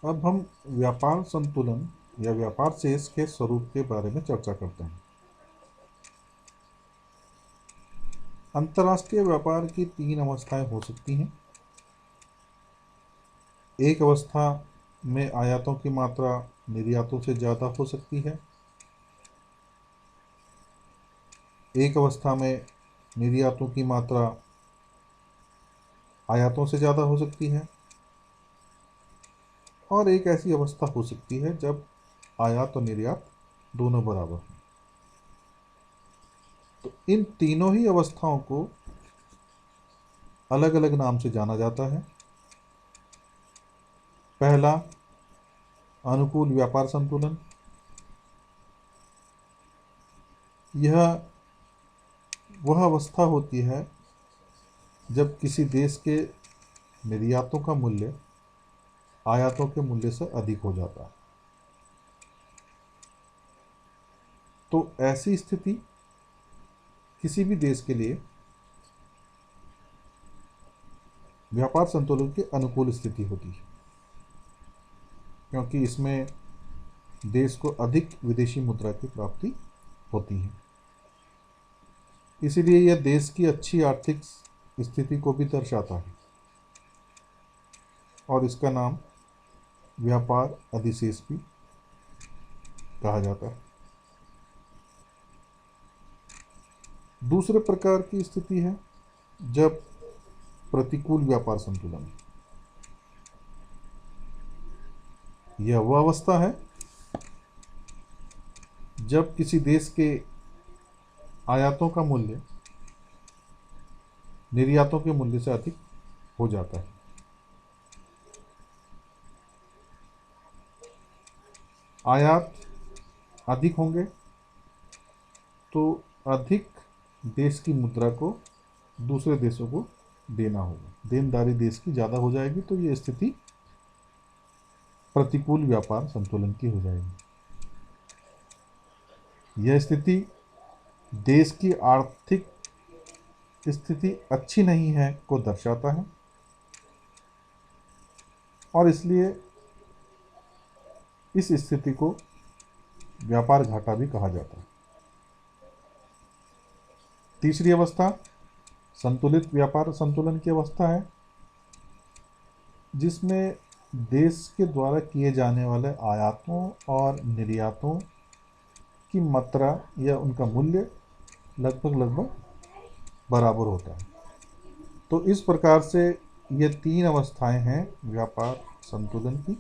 अब हम व्यापार संतुलन या व्यापार शेष के स्वरूप के बारे में चर्चा करते हैं। अंतर्राष्ट्रीय व्यापार की 3 अवस्थाएं हो सकती हैं। एक अवस्था में आयातों की मात्रा निर्यातों से ज़्यादा हो सकती है। एक अवस्था में निर्यातों की मात्रा आयातों से ज़्यादा हो सकती है, और एक ऐसी अवस्था हो सकती है जब आयात और निर्यात दोनों बराबर हों। तो इन तीनों ही अवस्थाओं को अलग अलग नाम से जाना जाता है। पहला, अनुकूल व्यापार संतुलन। यह वह अवस्था होती है जब किसी देश के निर्यातों का मूल्य आयातों के मूल्य से अधिक हो जाता है। तो ऐसी स्थिति किसी भी देश के लिए व्यापार संतुलन की अनुकूल स्थिति होती है, क्योंकि इसमें देश को अधिक विदेशी मुद्रा की प्राप्ति होती है। इसीलिए यह देश की अच्छी आर्थिक स्थिति को भी दर्शाता है, और इसका नाम व्यापार अधिशेष भी कहा जाता है। दूसरे प्रकार की स्थिति है जब प्रतिकूल व्यापार संतुलन। यह वह अवस्था है जब किसी देश के आयातों का मूल्य निर्यातों के मूल्य से अधिक हो जाता है। आयात अधिक होंगे तो अधिक देश की मुद्रा को दूसरे देशों को देना होगा, देनदारी देश की ज़्यादा हो जाएगी, तो ये स्थिति प्रतिकूल व्यापार संतुलन की हो जाएगी। यह स्थिति देश की आर्थिक स्थिति अच्छी नहीं है को दर्शाता है, और इसलिए इस स्थिति को व्यापार घाटा भी कहा जाता है। तीसरी अवस्था संतुलित व्यापार संतुलन की अवस्था है, जिसमें देश के द्वारा किए जाने वाले आयातों और निर्यातों की मात्रा या उनका मूल्य लगभग बराबर होता है। तो इस प्रकार से ये 3 अवस्थाएं हैं व्यापार संतुलन की।